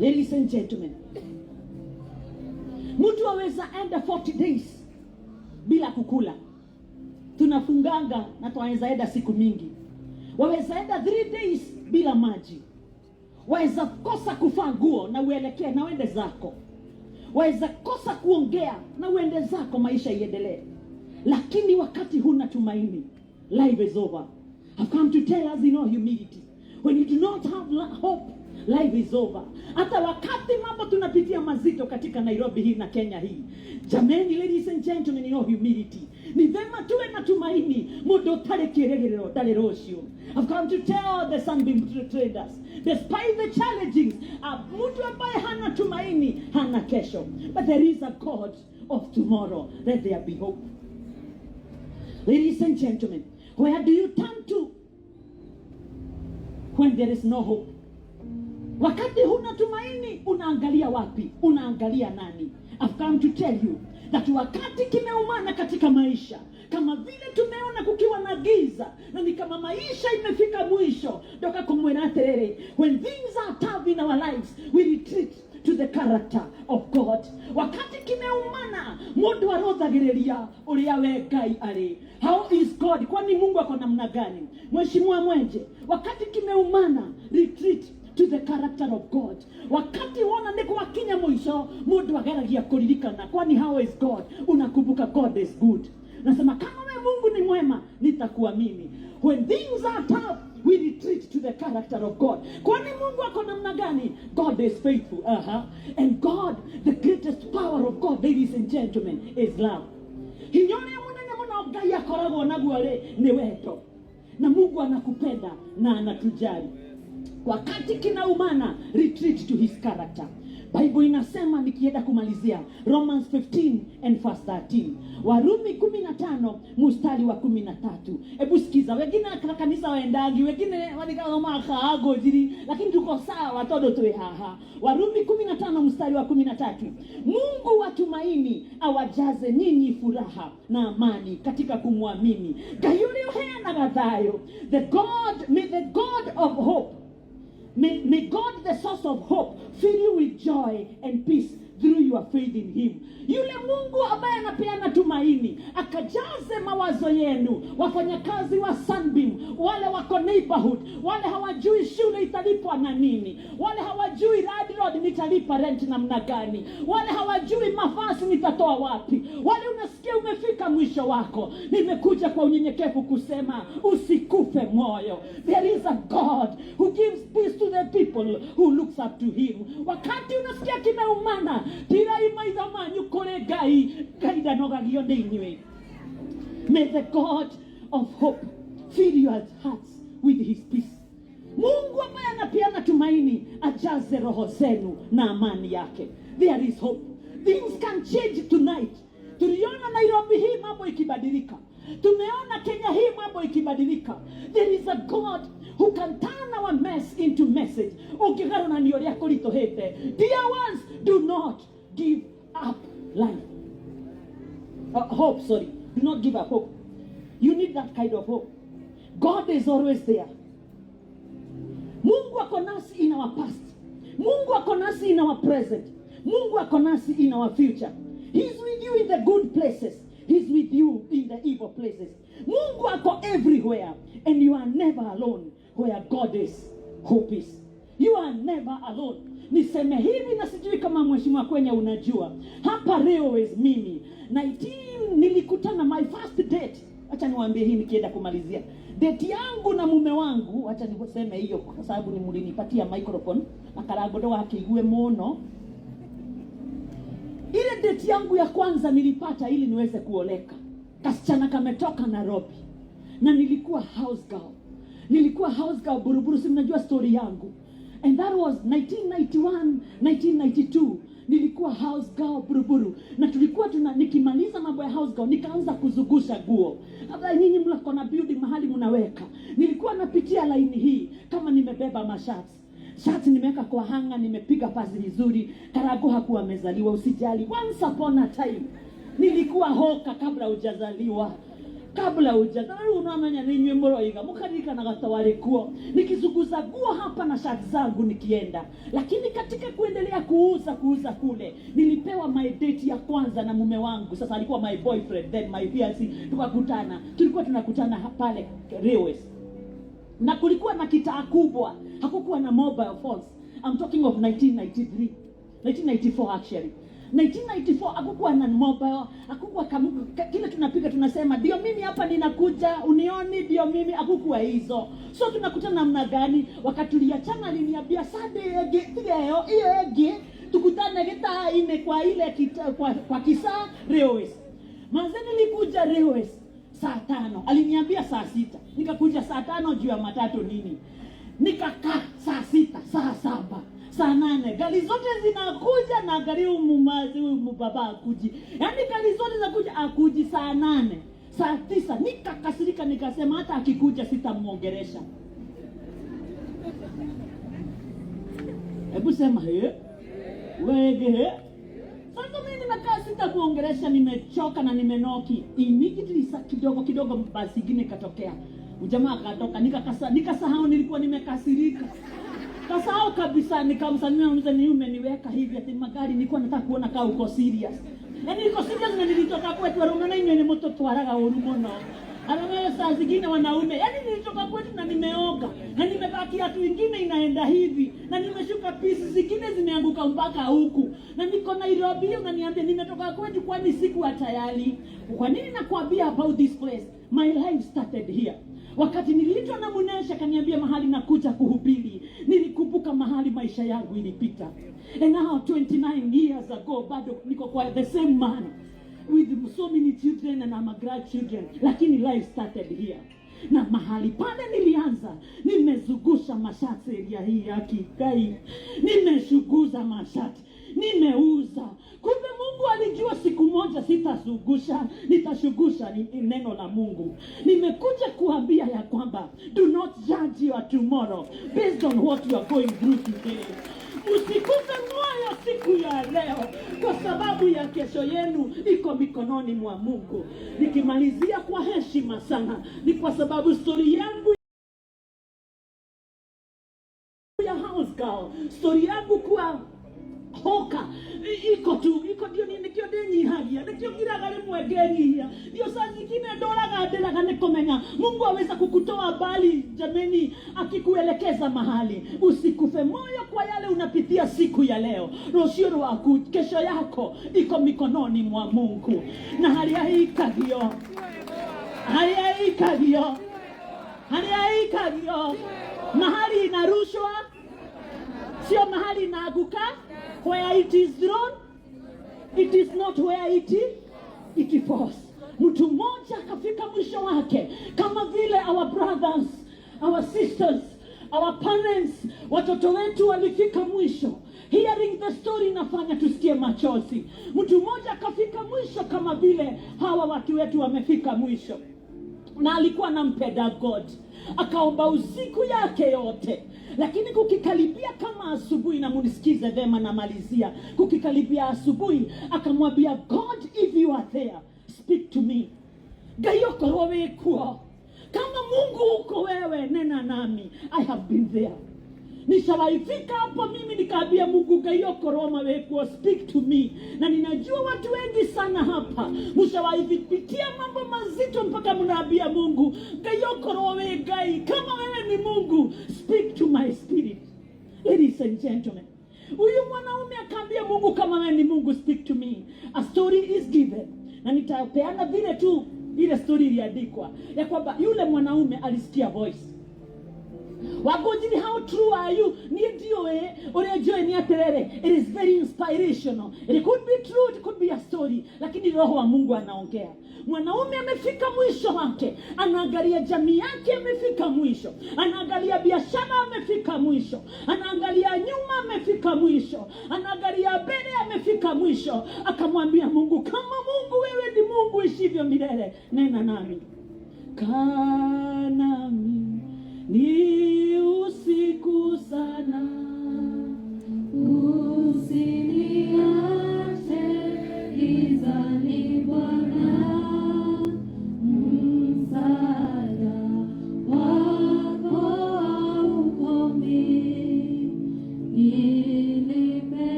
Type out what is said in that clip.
Ladies and gentlemen, mtu aweza enda 40 days bila kukula. Tunafunganga na tuanza enda siku mingi. Waweza enda 3 days bila maji. Waweza kosa kuvaa nguo na uelekee na uende zako. Waweza kosa kuongea na uende zako, maisha iendelee. Lakini wakati huna tumaini, life is over. I've come to tell us in all humility, when you do not have hope, life is over. Hata wakati mambo tunapitia mazito katika Nairobi hii na Kenya hii, jameni, ladies and gentlemen, in all humility, ni vema tuwe na tumaini. Mundu tare kiregerero tare rocio. I've come to tell the Sunbeam traders, despite the challenges, mtu ambaye hana tumaini hana kesho, but there is a God of tomorrow. Let there be hope. Ladies and gentlemen, where do you turn to when there is no hope? Wakati huna tumaini, unaangalia wapi? Unaangalia nani? I've come to tell you that wakati kimeumana katika maisha, kama vile tumeona kukiwa na giza, na ni kama maisha imefika mwisho, doka kumwena terere, when things are tough in our lives, we retreat to the character of God. Wakati kimeumana, mundu arodhagireria uria we Ngai ari. How is God? Kwani Mungu ako namna gani? Mheshimiwa Mwenje, wakati kimeumana, retreat to the character of God. Wakati wana ndiko wakinya mwisho, mundu ageragia kuririkana, kwani how is God? Unakumbuka God is good. Nasema kama wewe Mungu ni mwema, nitakuwa mimi. When things are tough, we retreat to the character of God. Kwani Mungu ako namna gani? God is faithful. And God, the greatest power of God, ladies and gentlemen, is love. Hinyone munene muno Ngai akoragwo naguo ni wendo. Na Mungu anakupenda na anatujali. Wakati kinaumana, retreat to his character. Bible inasema, nikienda kumalizia, Romans 15 and verse 13. Warumi 15 mstari wa 13. Hebu sikiza, wengine kanisa waendangi, wengine walikama kaago jiri, lakini tuko sawa todo tuwe haha. Warumi 15 mstari wa 13. Mungu wa tumaini awajaze nyinyi furaha na amani katika kumwamini. Gayuri ohena gathayo. May the God of hope, May God, the source of hope, fill you with joy and peace through your faith in him. Yule Mungu ambaye anapeana tumaini, akajaze mawazo yenu. Wafanyakazi wa Sunbeam, wale wako neighborhood, wale hawajui shule italipwa na nini, wale hawajui landlord nitalipa rent namna gani, wale hawajui mavazi nitatoa wapi, wale unasikia umefika mwisho wako, nimekuja kwa unyenyekevu kusema usikufe moyo. There is a God who gives peace to the people who looks up to him. Wakati unasikia kimeumana, tira imaidhamanyu kore Ngai kaida nogagio ndeinywe. May the God of hope fill your hearts with his peace. Mungu ambaye anapeana tumaini ajaze roho zenu na amani yake. There is hope. Things can change tonight. Tuliona Nairobi hii mambo ikibadilika. Tumeona Kenya hii mambo ikibadilika. There is a God who can turn our mess into message. Ukigaro na niyo yako litohete. Dear ones, do not give up life. Hope, sorry. Do not give up hope. You need that kind of hope. God is always there. Mungu ako nasi in our past. Mungu ako nasi in our present. Mungu ako nasi in our future. He's with you in the good places. He's with you in the evil places. Mungu ako everywhere. And you are never alone where God is. Hope is. You are never alone. Niseme hivi na sijui kama mheshimiwa Kwenye unajua. Hapa leo is mimi. 19 nilikutana my first date. Acha niwaambie hii nikienda kumalizia. Date yangu na mume wangu, acha niseme hiyo kwa sababu ni mlinipatia microphone na karagodo akigue muno. Ile date yangu ya kwanza nilipata ili niweze kuoleka. Kasichana kametoka Nairobi. Na nilikuwa house girl. Nilikuwa house girl Buruburu, si mnajua story yangu. And that was 1991, 1992. Nilikuwa house girl Buruburu. Na tulikuwa nikimaliza mambo ya house girl, nikaanza kuzungusha guo. Hata nyinyi mlako na building mahali mnaweka. Nilikuwa napitia line hii kama nimebeba mashati. Shati nimeweka kwa hanga, nimepiga pasi vizuri. Karago hakuwa amezaliwa, usijali. Once upon a time nilikuwa hoka kabla hujazaliwa. kabla hujadai unamanya ninywe moroiga mukarika na gatawari kuo nikizunguza guo hapa na shati zangu nikienda. Lakini katika kuendelea kuuza kule nilipewa my date ya kwanza na mume wangu. Sasa alikuwa my boyfriend, then my fiancé. Tulikuwa tunakutana pale Railways, na kulikuwa na kitaa kubwa, hakukuwa na mobile phones. I'm talking of 1994 actually. 1994 hakukuwa na mobile, hakukuwa kile tunapiga tunasema ndio mimi hapa ninakuja unioni, ndio mimi, hakukuwa hizo. So tunakutana namna gani? Wakati tuliachana aliniambia sade leo hiyo tukutane gitaa ine kwa ile kwa Kisa Railways. Manze nilikuja Railways saa 5, aliniambia saa 6. Nikakuja saa 5 juu ya matatu nini. Nikakaa saa 6, saa 7, saa 8. Gari zote zinakuja na gari baba akuji. Yaani gari zote zinakuja akuji saa 8, saa 9. Nikakasirika nikasema hata akikuja sitamuongelesha. Hebu sema wege. Sasa mimi nimekaa sitakuongelesha, nimechoka na nimenoki. Immediately kidogo basi ingine katokea. Ujamaa akatoka, nikasahau nilikuwa nimekasirika. Kasahau kabisa, nikamsalimia mzee, ni umeniweka hivi ati magari, nilikuwa nataka kuona kama uko serious. Yaani niko serious na nilitoka kwetu warumana ni moto twaraga urumono. Alafu saa zingine wanaume, yaani nilitoka kwetu na nimeoga, na nimebaki watu wengine inaenda hivi, na nimeshuka pisi zingine zimeanguka mpaka huku. Na niko Nairobi na niambia nimetoka kwetu kwani siku tayari. Kwa nini nakwambia about this place? My life started here. Wakati niliitwa na Munesha kaniambia mahali nakuja kuhubiri, nilikumbuka mahali maisha yangu ilipita. And now 29 years ago bado niko kwa the same man with so many children and I'm a grandchildren, lakini life started here. Na mahali pale nilianza, nimezungusha mashati area hii ya Kikai, nimeshuguza mashati, nimeuza. Kumbe Mungu alijua siku moja sitazungusha, nitashugusha neno la Mungu. Nimekuja kuambia ya kwamba do not judge your tomorrow based on what you are going through today. Usikufe moyo siku ya leo kwa sababu ya kesho yenu iko mikononi mwa Mungu. Nikimalizia kwa heshima sana, ni kwa sababu story yangu ya house girl, story yangu kwa hoka iko ndio nikio denyi hagia nikio kiraga rimwe ngehia ndio saa zingine doraga nderaga nikomenya Mungu aweza kukutoa bali jameni, akikuelekeza mahali. Usikufe moyo kwa yale unapitia siku ya leo. Rosio rwaku kesho yako iko mikononi mwa Mungu. Na hali haikagio mahali inarushwa sio mahali inaanguka. Where it is thrown, it is not where it falls. Mtu mmoja akafika mwisho wake, kama vile our brothers, our sisters, our parents, watoto wetu walifika mwisho. Hearing the story inafanya tusikie machozi. Mtu mmoja akafika mwisho kama vile hawa watu wetu wamefika mwisho. Na alikuwa anampenda God, akaomba usiku yake yote. Lakini kukikaribia kama asubuhi, na munisikize vema na malizia, kukikaribia asubuhi akamwambia God, if you are there, speak to me. Gayoko wewe kuo, kama Mungu uko wewe, nena nami. I have been there. Nishawaifika hapo mimi nikaambia Mungu, Gayoko Roma wewe kuo, speak to me. Na ninajua watu wengi sana hapa mshawaipitia mambo mazito mpaka mnaambia Mungu, Gayoko Roma wewe gai, kama wewe ni Mungu, speak to my spirit. Ladies and gentlemen, huyu mwanaume akaambia Mungu, kama wewe ni Mungu, speak to me. A story is given. Na nitapeana vile tu ile story iliandikwa ya kwamba yule mwanaume alisikia voice. Wagojini, how true are you? Nidioe orejoe ni aterere. It is very inspirational. It could be true, it could be a story, lakini roho wa Mungu anaongea. Mwanaume amefika mwisho wake, anaangalia jamii yake, amefika mwisho, anaangalia biashara, amefika mwisho, anaangalia nyuma, amefika mwisho, anaangalia mbele, amefika mwisho. Akamwambia Mungu, kama Mungu wewe ni Mungu ishivyo milele, nena nami. Kanami ni usiku sana.